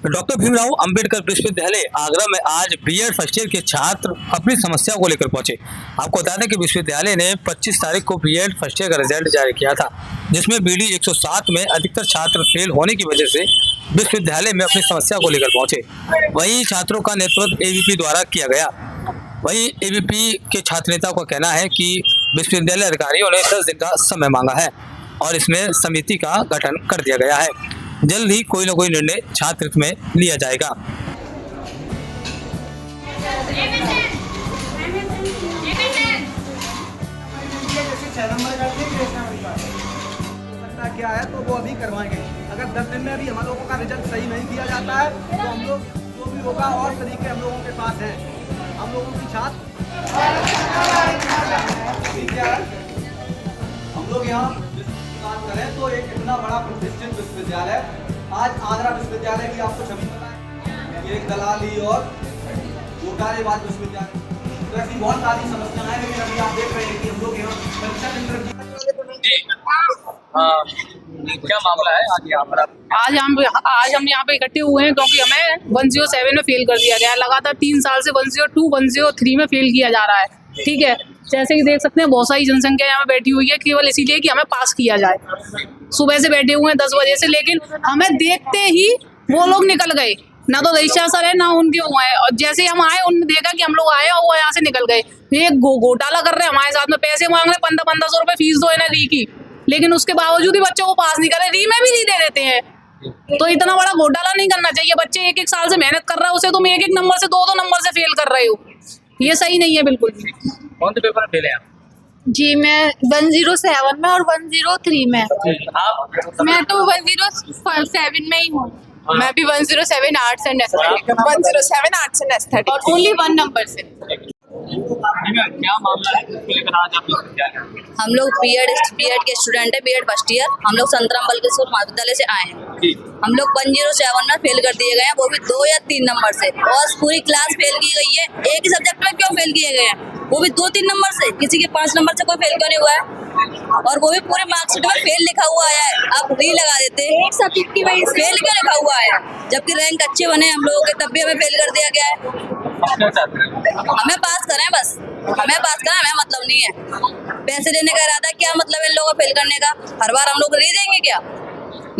Doctor Bhimrao Ambedkar विश्वविद्यालय आगरा में आज बीएड फर्स्ट ईयर के छात्र अपनी समस्या को लेकर पहुंचे। आपको बता दें कि विश्वविद्यालय ने 25 तारीख को बीएड फर्स्ट ईयर का रिजल्ट जारी किया था, जिसमें बीडी 107 में अधिकतर छात्र फेल होने की वजह से विश्वविद्यालय में अपनी समस्या को लेकर पहुंचे। वहीं छात्रों का नेतृत्व एबीपी द्वारा किया गया। वहीं एबीपी के छात्र नेताओं का कहना है कि विश्वविद्यालय अधिकारियों ने 10 दिन का समय मांगा है और इसमें समिति का गठन कर दिया गया है। जल्द ही कोई न कोई निर्णय छात्र हित में लिया जाएगा। क्या है तो वो अभी करवाएंगे। अगर 10 दिन में भी हम लोगों का रिजल्ट सही नहीं किया जाता है तो हम लोग जो भी होगा और तरीके हम लोगों के पास हैं। हम लोगों की छात्र हम लोग यहाँ बात करें तो एक इतना बड़ा प्रतिष्ठित विश्वविद्यालय, आज आगरा विश्वविद्यालय की आपको छवि पता है, एक दलाली और घोटालेबाज विश्वविद्यालय, तो ऐसी बहुत सारी समस्याएं हैं। लेकिन अभी आप देख रहे हैं कि हम लोग यहाँ परीक्षा केंद्र क्या मामला है आज यहाँ पर? आज हम यहाँ पे इकट्ठे हुए हैं क्योंकि हमें 107 में फेल कर दिया गया है। लगातार 3 साल से 102, 103 में फेल किया जा रहा है। ठीक है, जैसे कि देख सकते हैं बहुत सारी जनसंख्या यहाँ पे बैठी हुई है केवल इसीलिए कि हमें पास किया जाए। सुबह से बैठे हुए हैं 10 बजे से, लेकिन हमें देखते ही वो लोग निकल गए। ना तो रजिस्ट्रार सर है ना उनके हुआ है, और जैसे ही हम आए उन्होंने देखा कि हम लोग आए और वो यहाँ से निकल गए। ये घोटाला कर रहे हैं हमारे साथ में, पैसे मांग रहे 1500 रुपए फीस दो है ना री की, लेकिन उसके बावजूद ही बच्चों को पास नहीं कर रहे, री में भी नहीं दे देते हैं। तो इतना बड़ा घोटाला नहीं करना चाहिए। बच्चे एक साल से मेहनत कर रहा है, उसे तुम एक नंबर से 2 नंबर से फेल कर रहे हो, ये सही नहीं है बिल्कुल। कौन से पेपर में फेल है आप? जी मैं 107 में और 103 में। आप? मैं तो 107 में ही हूँ। मैं भी 107 arts and aesthetics, 107 arts and aesthetics और ओनली 1 नंबर से। क्या मामला है इसको लेकर आज आप विश्वविद्यालय? हम लोग बीएड के स्टूडेंट है, बीएड फर्स्ट ईयर। हम लोग संतराम बल्केश्वर महाविद्यालय से आए हैं। हम लोग 107 में फेल कर दिए गए हैं, वो भी 2 या 3 नंबर से, और पूरी क्लास फेल की गई है। एक ही सब्जेक्ट में क्यों फेल किए गए हैं, वो भी 2-3 नंबर से, किसी के 5 नंबर से कोई फेल क्यों नहीं हुआ है, और वो भी पूरे मार्कशीट में फेल लिखा हुआ है। आप री लगा देते हैं, एक सब्जेक्ट की वजह से फेल क्यों लिखा हुआ है, जबकि रैंक अच्छे बने हम लोगों के, तब भी हमें फेल कर दिया गया है। हमें पास करें, बस हमें पास करें, हमें मतलब नहीं है पैसे देने का इरादा। क्या मतलब है इन लोगों को फेल करने का? हर बार हम लोग री देंगे क्या?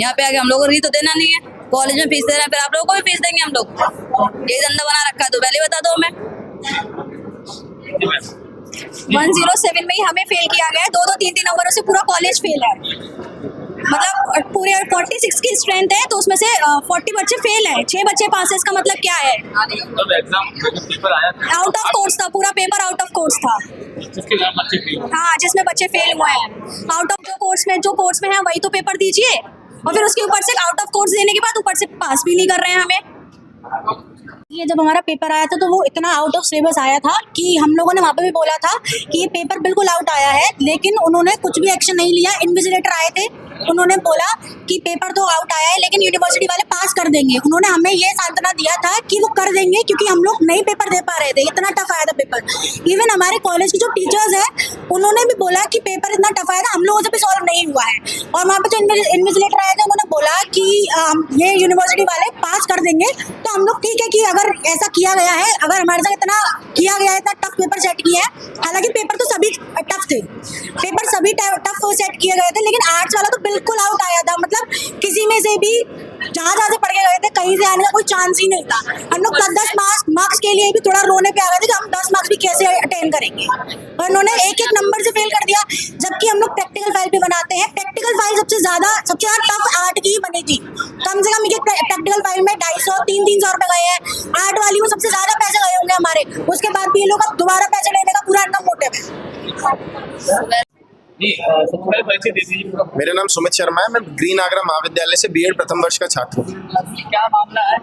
यहाँ पे आके हम लोग को री तो देना नहीं है। कॉलेज में फीस दे रहे हैं, फिर आप लोगों को भी फीस देंगे हम लोग? यही धंधा बना रखा है तो पहले बता दो हमें। 107 में ही हमें फेल किया गया है। 2-2, 3-3 नंबरों से पूरा कॉलेज फेल है। मतलब पूरे 46 की स्ट्रेंथ है तो उसमें से 40 बच्चे फेल है, 6 बच्चे पास है। इसका मतलब क्या है? एग्जाम पेपर आया था, आउट ऑफ कोर्स था, पूरा पेपर आउट ऑफ कोर्स था। हाँ, जिसमें बच्चे फेल हुए हैं। आउट ऑफ जो कोर्स में है वही तो पेपर दीजिए, और फिर उसके ऊपर से आउट ऑफ कोर्स देने के बाद ऊपर से पास भी नहीं कर रहे हैं हमें। ये जब हमारा पेपर आया था तो वो इतना आउट ऑफ सिलेबस आया था कि हम लोगों ने वहाँ पे भी बोला था कि ये पेपर बिल्कुल आउट आया है, लेकिन उन्होंने कुछ भी एक्शन नहीं लिया। इन्विजिलेटर आए थे, उन्होंने बोला कि पेपर तो आउट आया है लेकिन यूनिवर्सिटी वाले पास कर देंगे। उन्होंने हमें ये सांत्वना दिया था कि वो कर देंगे, क्योंकि हम लोग नहीं पेपर दे पा रहे थे, इतना टफ आया था पेपर। इवन हमारे कॉलेज के जो टीचर्स हैं उन्होंने भी बोला कि पेपर इतना टफ आया था, हम लोगों से भी सॉल्व नहीं हुआ है। और वहाँ पे जो इन्विजिलेटर आए थे उन्होंने बोला कि ये यूनिवर्सिटी वाले पास कर देंगे। तो हम लोग ठीक है कि अगर ऐसा किया गया है, अगर हमारे साथ इतना किया गया है, इतना टफ पेपर सेट किया है, हालांकि पेपर तो सभी टफ थे, पेपर सभी टफ सेट किए गए थे, लेकिन आर्ट्स वाला तो बिल्कुल आउट आया था। मतलब किसी में से भी जहाँ से पढ़ के गए थे कहीं से आने का कोई चांस ही नहीं था। हम लोग 10 मार्क्स के लिए भी थोड़ा रोने पे आ गए थे कि हम 10 मार्क्स भी कैसे अटेंड करेंगे, और उन्होंने एक नंबर से फेल कर दिया। जबकि हम लोग प्रैक्टिकल फाइल भी बनाते हैं, प्रैक्टिकल फाइल सबसे ज्यादा टफ आर्ट की ही बनी थी। कम से कम एक प्रैक्टिकल फाइल में 250-300 रुपए गए हैं। आर्ट वाली में सबसे ज्यादा पैसे गए होंगे हमारे, उसके बाद भी ये लोग अब दोबारा पैसे लेने का पूरा इतना मोटिव है। मेरा नाम सुमित शर्मा है, मैं ग्रीन आगरा महाविद्यालय से बीएड प्रथम वर्ष का छात्र हूँ। क्या मामला है?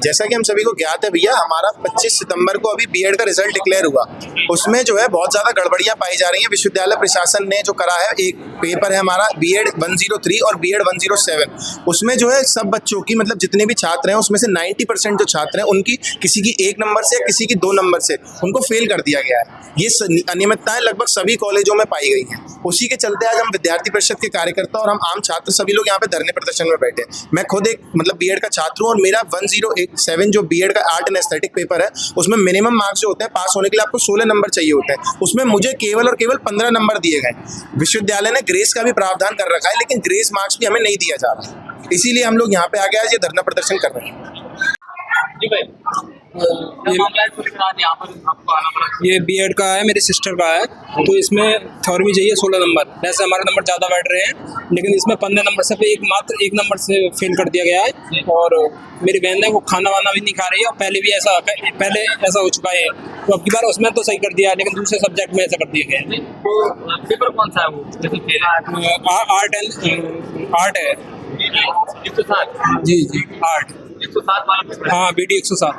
जैसा कि हम सभी को ज्ञात है भैया, हमारा 25 सितंबर को अभी बीएड का रिजल्ट डिक्लेयर हुआ। उसमें जो है बहुत ज़्यादा गड़बड़ियाँ पाई जा रही हैं। विश्वविद्यालय प्रशासन ने जो करा है, एक पेपर है हमारा बीएड 103 और बीएड 107, उसमें जो है सब बच्चों की, मतलब जितने भी छात्र हैं उसमें से 90% जो छात्र हैं उनकी किसी की 1 नंबर से या किसी की 2 नंबर से उनको फेल कर दिया गया है। ये अनियमितताएं लगभग सभी कॉलेजों में पाई पाई गई हैं। उसी के चलते आज हम विद्यार्थी परिषद के कार्यकर्ता और हम आम छात्र सभी लोग यहाँ पे धरने प्रदर्शन में बैठे हैं। मैं खुद एक मतलब बीएड का छात्र हूँ और मेरा 1087 जो बीएड का आर्ट एंड एस्थेटिक पेपर है उसमें मिनिमम मार्क्स जो होते हैं पास होने के लिए आपको 16 नंबर चाहिए होते हैं, उसमें मुझे केवल और केवल 15 नंबर दिए गए। विश्वविद्यालय ने ग्रेस का भी प्रावधान कर रखा है लेकिन ग्रेस मार्क्स भी हमें नहीं दिया जा रहा, इसीलिए हम लोग यहाँ पे आके आज ये धरना प्रदर्शन कर रहे हैं। जी भाई, ये मामला है, तो आज यहाँ पर आपको आना पड़ा। ये बीएड का है, मेरी सिस्टर का है, तो इसमें थ्योरी में चाहिए 16 नंबर। वैसे हमारे नंबर ज़्यादा बैठ रहे हैं लेकिन इसमें 15 नंबर से मात्र एक नंबर से फेल कर दिया गया है। और मेरी बहन है वो खाना वाना भी नहीं खा रही है और पहले ऐसा हो चुका है, तो अब की बार उसमें तो सही कर दिया लेकिन दूसरे सब्जेक्ट में ऐसा कर दिया गया है। तो पेपर कौन सा है वो? आर्ट है 107। जी, आर्ट। 107 वाला पेपर है। हाँ, BD 107।